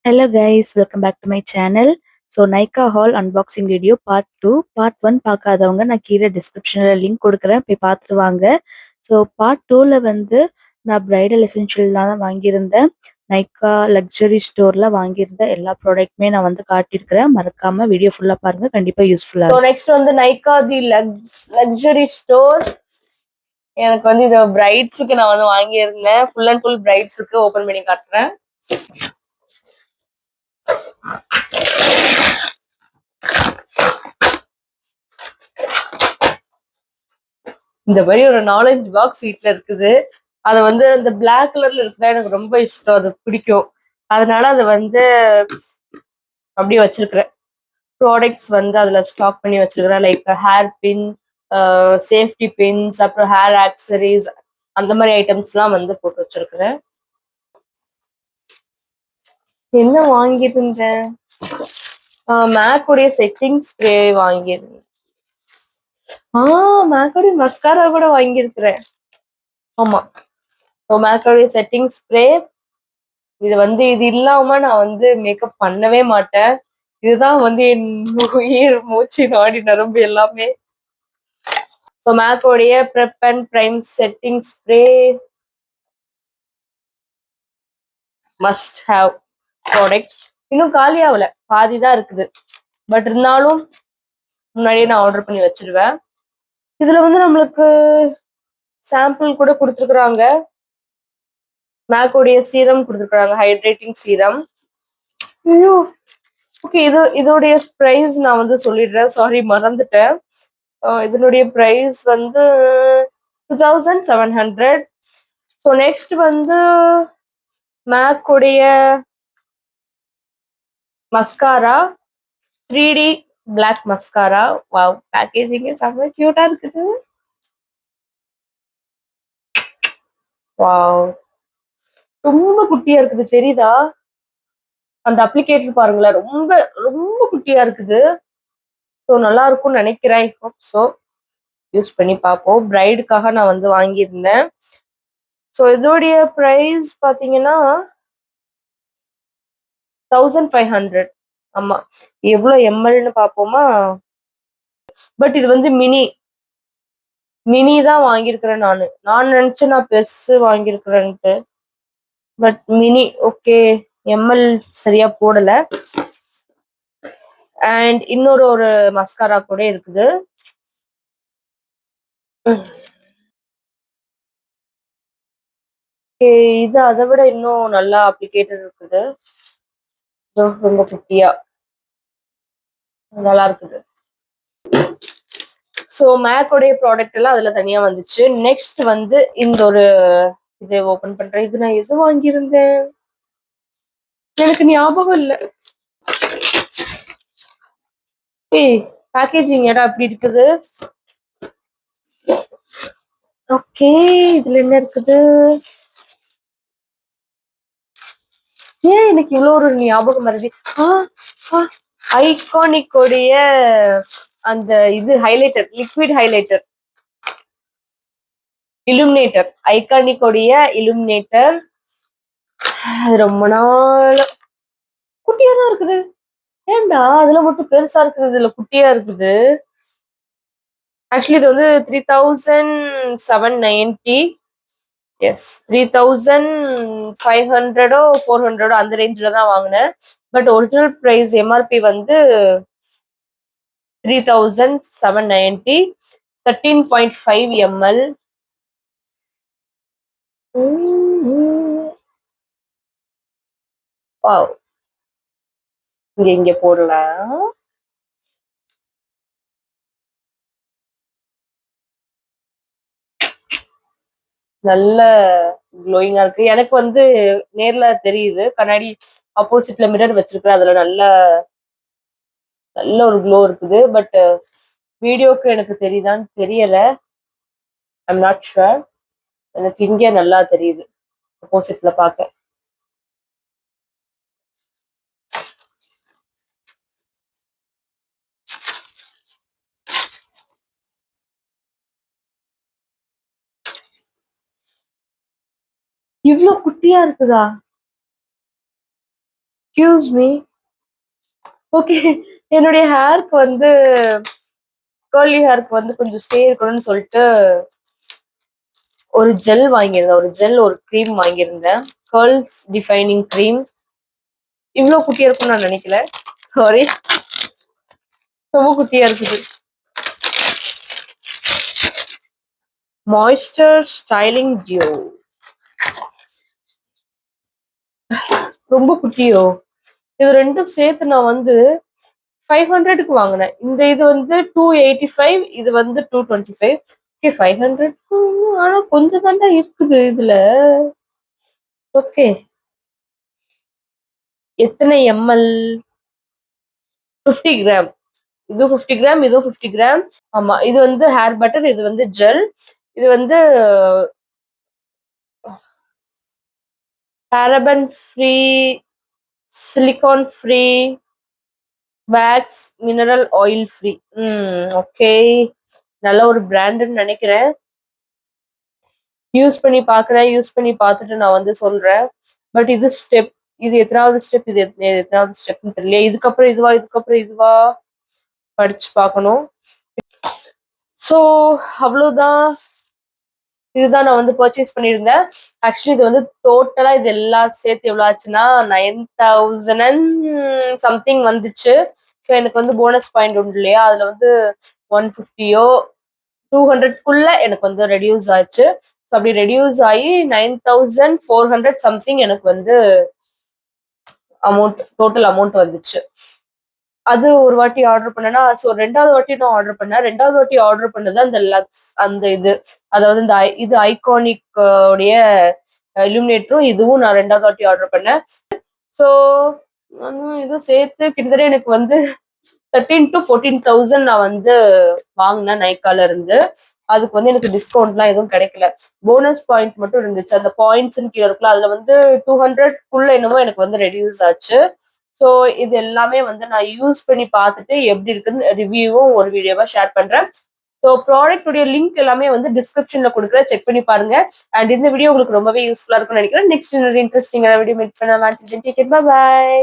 Hello guys, welcome back to my channel. So Nykaa hall unboxing video part 2. Part 1 பார்க்காதவங்க நான் கீழே டிஸ்கிரிப்ஷனில் link கொடுக்குறேன், போய் பார்த்துட்டு வாங்க. ஸோ பார்ட் 2ல வந்து நான் பிரைடல் எசென்ஷியல்லாம் தான் வாங்கியிருந்தேன். நைக்கா லக்ஸரி ஸ்டோரில் வாங்கியிருந்த எல்லா ப்ராடக்ட்டுமே நான் வந்து காட்டியிருக்கிறேன். மறக்காம வீடியோ ஃபுல்லாக பாருங்க, கண்டிப்பாக யூஸ்ஃபுல்லாக. ஸோ நெக்ஸ்ட் வந்து நைக்கா தி லக்ஸரி ஸ்டோர். எனக்கு வந்து இது பிரைட்ஸுக்கு நான் வந்து வாங்கியிருந்தேன். ஃபுல் அண்ட் ஃபுல் பிரைட்ஸுக்கு ஓப்பன் பண்ணி காட்டுறேன். இந்த மாதிரி ஒரு 4-5 பாக்ஸ் வீட்ல இருக்குது. அதை வந்து அந்த பிளாக் கலர்ல இருக்குதா எனக்கு ரொம்ப இஷ்டம், அது பிடிக்கும். அதனால அதை வந்து அப்படியே வச்சிருக்கிறேன். ப்ராடக்ட்ஸ் வந்து அதுல ஸ்டாக் பண்ணி வச்சிருக்கிறேன். லைக் ஹேர் பின், சேஃப்டி பின்ஸ், அப்புறம் ஹேர் ஆக்சரிஸ், அந்த மாதிரி ஐட்டம்ஸ்லாம் வந்து போட்டு வச்சிருக்கிறேன். என்ன வாங்கியிருந்தேன்? மேக்குடைய செட்டிங் ஸ்ப்ரே வாங்கியிருந்தேன். மேக்கோடைய மஸ்காரா கூட வாங்கியிருக்கிறேன். ஆமா, மேக்கோடைய செட்டிங் ஸ்ப்ரே. இது வந்து இது இல்லாம நான் வந்து மேக்கப் பண்ணவே மாட்டேன். இதுதான் வந்து என் உயிர், மூச்சு, நாடி நரம்பு எல்லாமே. ஸோ மேக்கோடைய prep and prime setting spray must have product. இன்னும் காலியாகல, பாதி தான் இருக்குது. பட் இருந்தாலும் முன்னாடியே நான் ஆர்டர் பண்ணி வச்சிருவேன். இதுல வந்து நம்மளுக்கு சாம்பிள் கூட கொடுத்துருக்குறாங்க. மேக்கோடைய சீரம் கொடுத்துருக்காங்க, ஹைட்ரேட்டிங் சீரம். ஐயோ, ஓகே, இதோடைய ப்ரைஸ் நான் வந்து சொல்லிடுறேன். சாரி, மறந்துட்டேன். இதனுடைய ப்ரைஸ் வந்து 2700. ஸோ நெக்ஸ்ட் வந்து மேக்கோடைய mascara, 3D black mascara. Wow, packaging செம்ம கியூட்டா இருக்குது. வாவ், ரொம்ப குட்டியா இருக்குது, தெரியுதா? அந்த அப்ளிகேட்டர் பாருங்களேன், ரொம்ப ரொம்ப குட்டியா இருக்குது. ஸோ நல்லா இருக்கும்னு நினைக்கிறேன். ஸோ யூஸ் பண்ணி பார்ப்போம். பிரைடுக்காக நான் வந்து வாங்கியிருந்தேன். ஸோ இதோடைய ப்ரைஸ் பார்த்தீங்கன்னா 1500. ஆமா, எவ்வளோ எம்எல்னு பார்ப்போமா? பட் இது வந்து மினி தான் வாங்கியிருக்கிறேன். நான் நினைச்சேன் நான் பெருசு வாங்கியிருக்கிறேன்ட்டு. But mini. ஓகே, எம்எல் சரியா போடல. அண்ட் இன்னொரு மஸ்காரா கூட இருக்குது. இது அதை விட இன்னும் நல்லா அப்ளிகேட்டர் இருக்குது. ரொம்ப குட்டியா நல்லா இருக்குது. ஸோ மேக்கோடைய ப்ராடக்ட் எல்லாம் அதுல தனியா வந்துச்சு. நெக்ஸ்ட் வந்து இந்த ஒரு இதை ஓபன் பண்றேன். இது நான் எது வாங்கியிருந்தேன் எனக்கு ஞாபகம் இல்லை. பேக்கேஜிங் இடம் அப்படி இருக்குது. ஓகே, இதுல என்ன இருக்குது? ஏன் எனக்கு இவ்வளோ ஒரு ஞாபகம் வருது? ஐகானிக் உடைய அந்த இது highlighter, liquid highlighter, illuminator. Iconic உடைய இலுமினேட்டர். ரொம்ப நாள் குட்டியா தான் இருக்குது. ஏண்டா அதுல மட்டும் பெருசா இருக்குது, இதுல குட்டியா இருக்குது? ஆக்சுவலி இது வந்து 3790. எஸ், 3500 400 அந்த ரேஞ்சில் தான் வாங்கினேன். பட் ஒரிஜினல் ப்ரைஸ் எம்ஆர்பி வந்து 3790. 13.5 ml. வாவ், இங்க போடலாம். நல்ல க்ளோயிங்கா இருக்கு. எனக்கு வந்து நேர்ல தெரியுது, கண்ணாடி ஆப்போசிட்ல மிரர் வச்சிருக்கிறேன். அதுல நல்ல நல்ல ஒரு க்ளோ இருக்குது. பட் வீடியோக்கு எனக்கு தெரியுதான்னு தெரியல. I'm not sure. எனக்கு இங்கே நல்லா தெரியுது ஆப்போசிட்ல பார்க்க. இவ்ளோ குட்டியா இருக்குதா? Excuse me. ஓகே, என்னுடைய ஹேருக்கு வந்து கேர்லி ஹேருக்கு வந்து கொஞ்சம் ஸ்டே இருக்கணும்னு சொல்லிட்டு ஒரு ஜெல் வாங்கியிருந்தேன். ஒரு க்ரீம் வாங்கியிருந்தேன். Girls defining cream. இவ்வளோ குட்டியா இருக்கும்னு நான் நினைக்கல. சாரி, ரொம்ப குட்டியா இருக்குது. Moisture styling duo. ரொம்ப குட்டியோ. இது ரெண்டும் சேர்த்து நான் வந்து 500க்கு வாங்கினேன். இந்த இது வந்து 285, இது வந்து 225. ஓகே, 500. ஆனா கொஞ்சம் தாண்டா இருக்குது இதுல. ஓகே, எத்தனை எம்எல்? 50 கிராம். இது 50 கிராம், இதுவும் 50 கிராம். ஆமா, இது வந்து ஹேர் பட்டர், இது வந்து ஜெல், இது வந்து paraben free, silicone free, wax, mineral oil free. Okay, நல்ல ஒரு பிராண்டுன்னு நினைக்கிறேன். யூஸ் பண்ணி பார்க்குறேன். யூஸ் பண்ணி பார்த்துட்டு நான் வந்து சொல்றேன். பட் இது ஸ்டெப், இது எத்தனாவது ஸ்டெப், இது எத்தனாவது ஸ்டெப்னு தெரியல. இதுக்கப்புறம் இதுவா படிச்சு பார்க்கணும். ஸோ அவ்வளோதான். இதுதான் நான் வந்து பர்ச்சேஸ் பண்ணியிருந்தேன். ஆக்சுவலி இது வந்து டோட்டலா இது எல்லாம் சேர்த்து எவ்வளோ ஆச்சுன்னா 9,000 and சம்திங் வந்துச்சு. ஸோ எனக்கு வந்து போனஸ் பாயிண்ட் உண்டு இல்லையா, அதுல வந்து 150யோ 200க்குள்ள எனக்கு வந்து ரெடியூஸ் ஆச்சு. ஸோ அப்படி ரெடியூஸ் ஆகி 9,400 சம்திங் எனக்கு வந்து டோட்டல் அமௌண்ட் வந்துச்சு. அது ஒரு வாட்டி ஆர்டர் பண்ணேன்னா, ஸோ ரெண்டாவது வாட்டி நான் ஆர்டர் பண்ணேன். ரெண்டாவது வாட்டி ஆர்டர் பண்ணது அந்த லக்ஸ், அந்த இது, அதாவது இந்த இது ஐகானிக் உடைய இலுமினேட்டரும், இதுவும் நான் ரெண்டாவது வாட்டி ஆர்டர் பண்ணேன். ஸோ இதுவும் சேர்த்து கிட்டத்தட்ட எனக்கு வந்து 13,000 to 14,000 நான் வந்து வாங்கினேன் நைக்கால இருந்து. அதுக்கு வந்து எனக்கு டிஸ்கவுண்ட்லாம் எதுவும் கிடைக்கல. போனஸ் பாயிண்ட் மட்டும் இருந்துச்சு. அந்த பாயிண்ட்ஸ்ன்னு கீழே இருக்குல்ல, அதுல வந்து 200க்குள்ள என்னமோ எனக்கு வந்து ரெடியூஸ் ஆச்சு. ஸோ இது எல்லாமே வந்து நான் யூஸ் பண்ணி பார்த்துட்டு எப்படி இருக்குன்னு ரிவ்யூவும் ஒரு வீடியோவா ஷேர் பண்றேன். ஸோ ப்ராடக்ட்டுடைய லிங்க் எல்லாமே வந்து டிஸ்கிரிப்ஷன்ல கொடுக்குறேன், செக் பண்ணி பாருங்க. அண்ட் இந்த வீடியோ உங்களுக்கு ரொம்பவே யூஸ்ஃபுல்லா இருக்கும்னு நினைக்கிறேன். நெக்ஸ்ட் இன்னொரு இன்ட்ரெஸ்டிங்கான வீடியோ மீட் பண்ணலாம். பாய்.